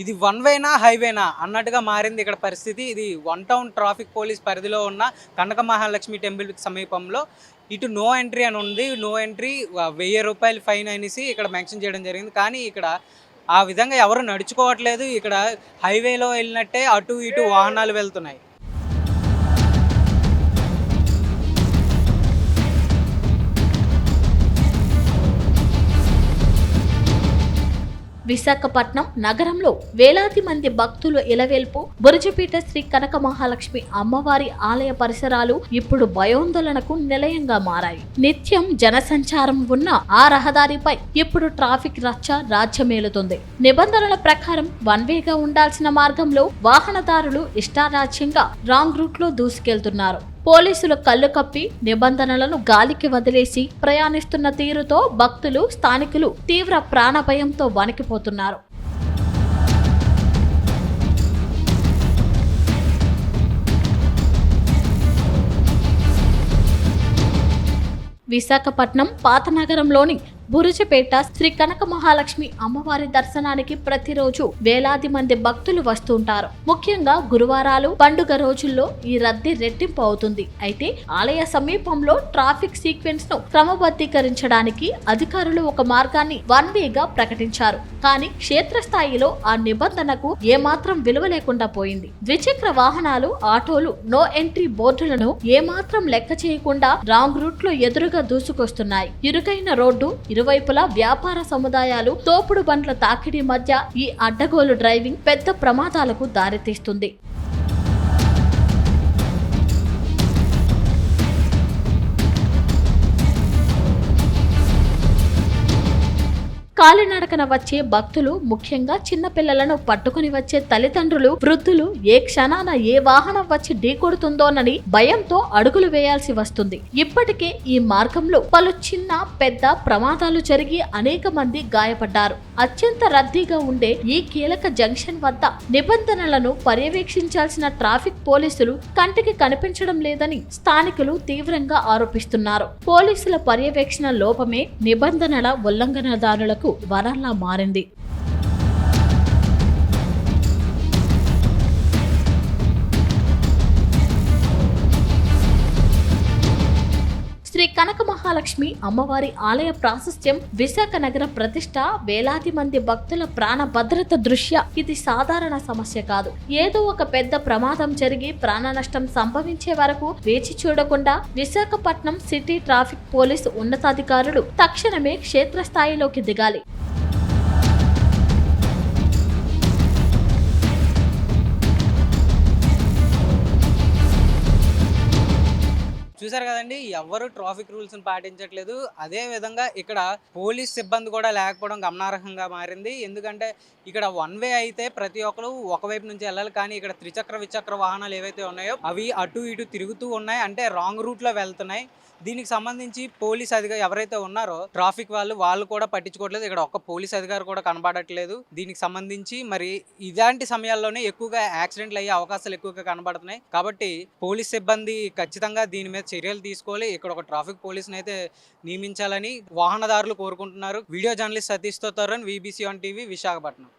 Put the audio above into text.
ఇది వన్ వేనా హైవేనా అన్నట్టుగా మారింది ఇక్కడ పరిస్థితి. ఇది వన్ టౌన్ ట్రాఫిక్ పోలీస్ పరిధిలో ఉన్న కనక మహాలక్ష్మి టెంపుల్కి సమీపంలో ఇటు నో ఎంట్రీ అని ఉంది. నో ఎంట్రీ, ₹1000 ఫైన్ అనేసి ఇక్కడ మెన్షన్ చేయడం జరిగింది. కానీ ఇక్కడ ఆ విధంగా ఎవరు నడుచుకోవట్లేదు. ఇక్కడ హైవేలో వెళ్ళినట్టే అటు ఇటు వాహనాలు వెళ్తున్నాయి. విశాఖపట్నం నగరంలో వేలాది మంది భక్తులు ఇలవేల్పు బురుజుపేట శ్రీ కనక మహాలక్ష్మి అమ్మవారి ఆలయ పరిసరాలు ఇప్పుడు భయోందోళనకు నిలయంగా మారాయి. నిత్యం జనసంచారం ఉన్న ఆ రహదారిపై ఇప్పుడు ట్రాఫిక్ రచ్చ రాజ్యమేలుతుంది. నిబంధనల ప్రకారం వన్ వేగా ఉండాల్సిన మార్గంలో వాహనదారులు ఇష్టారాజ్యంగా రాంగ్ రూట్ లో దూసుకెళ్తున్నారు. పోలీసులు కళ్ళు కప్పి నిబంధనలను గాలికి వదిలేసి ప్రయాణిస్తున్న తీరుతో భక్తులు, స్థానికులు తీవ్ర ప్రాణభయంతో వణికిపోతున్నారు. విశాఖపట్నం పాతనగరంలోని బురుజపేట శ్రీ కనక మహాలక్ష్మి అమ్మవారి దర్శనానికి ప్రతిరోజు వేలాది మంది భక్తులు వస్తుంటారు. ముఖ్యంగా గురువారాలు, పండుగ రోజుల్లో ఈ రద్దీ రెట్టింపు అవుతుంది. అయితే ఆలయ సమీపంలో ట్రాఫిక్ సీక్వెన్స్ ను క్రమబద్ధీకరించడానికి అధికారులు ఒక మార్గాన్ని వన్ వేగా ప్రకటించారు. కానీ క్షేత్రస్థాయిలో ఆ నిబంధనకు ఏమాత్రం విలువ లేకుండా పోయింది. ద్విచక్ర వాహనాలు, ఆటోలు నో ఎంట్రీ బోర్డులను ఏమాత్రం లెక్క చేయకుండా రాంగ్ రూట్ లో ఎదురుగా దూసుకొస్తున్నాయి. ఇరుకైన రోడ్డు ఇరువైపులా వ్యాపార సముదాయాలు, తోపుడు బండ్ల తాకిడి మధ్య ఈ అడ్డగోలు డ్రైవింగ్ పెద్ద ప్రమాదాలకు దారితీస్తుంది. కాలినడకన వచ్చే భక్తులు, ముఖ్యంగా చిన్నపిల్లలను పట్టుకుని వచ్చే తల్లిదండ్రులు, వృద్ధులు ఏ క్షణాన ఏ వాహనం వచ్చి ఢీకొడుతుందోనని భయంతో అడుగులు వేయాల్సి వస్తుంది. ఇప్పటికే ఈ మార్గంలో పలు చిన్న పెద్ద ప్రమాదాలు జరిగి అనేక మంది గాయపడ్డారు. అత్యంత రద్దీగా ఉండే ఈ కీలక జంక్షన్ వద్ద నిబంధనలను పర్యవేక్షించాల్సిన ట్రాఫిక్ పోలీసులు కంటికి కనిపించడం లేదని స్థానికులు తీవ్రంగా ఆరోపిస్తున్నారు. పోలీసుల పర్యవేక్షణ లోపమే నిబంధనల ఉల్లంఘనదారులకు వరంలా మారింది. శ్రీ కనక మహాలక్ష్మి అమ్మవారి ఆలయ ప్రాశస్త్యం, విశాఖ నగర ప్రతిష్ట, వేలాది మంది భక్తుల ప్రాణ భద్రత దృష్ట్యా ఇది సాధారణ సమస్య కాదు. ఏదో ఒక పెద్ద ప్రమాదం జరిగి ప్రాణ నష్టం సంభవించే వరకు వేచి చూడకుండా విశాఖపట్నం సిటీ ట్రాఫిక్ పోలీసు ఉన్నతాధికారులు తక్షణమే క్షేత్రస్థాయిలోకి దిగాలి. చూసారు కదండి, ఎవరు ట్రాఫిక్ రూల్స్ని పాటించట్లేదు. అదే విధంగా ఇక్కడ పోలీస్ సిబ్బంది కూడా లేకపోవడం గమనార్హంగా మారింది. ఎందుకంటే ఇక్కడ వన్ వే అయితే ప్రతి ఒక్కరు ఒకవైపు నుంచి వెళ్ళాలి. కానీ ఇక్కడ త్రిచక్ర విచక్ర వాహనాలు ఏవైతే ఉన్నాయో అవి అటు ఇటు తిరుగుతూ ఉన్నాయి, అంటే రాంగ్ రూట్లో వెళ్తున్నాయి. దీనికి సంబంధించి పోలీస్ అధికారి ఎవరైతే ఉన్నారో ట్రాఫిక్ వాళ్ళు కూడా పట్టించుకోవట్లేదు. ఇక్కడ ఒక్క పోలీస్ అధికారి కూడా కనబడట్లేదు. దీనికి సంబంధించి మరి ఇలాంటి సమయాల్లోనే ఎక్కువగా యాక్సిడెంట్లు అయ్యే అవకాశాలు ఎక్కువగా కనబడుతున్నాయి. కాబట్టి పోలీస్ సిబ్బంది ఖచ్చితంగా దీని మీద చర్యలు తీసుకోవాలి. ఇక్కడ ఒక ట్రాఫిక్ పోలీసుని అయితే నియమించాలని వాహనదారులు కోరుకుంటున్నారు. వీడియో జర్నలిస్ట్ సతీష్తో Tarun, VBC on TV, Visakhapatnam.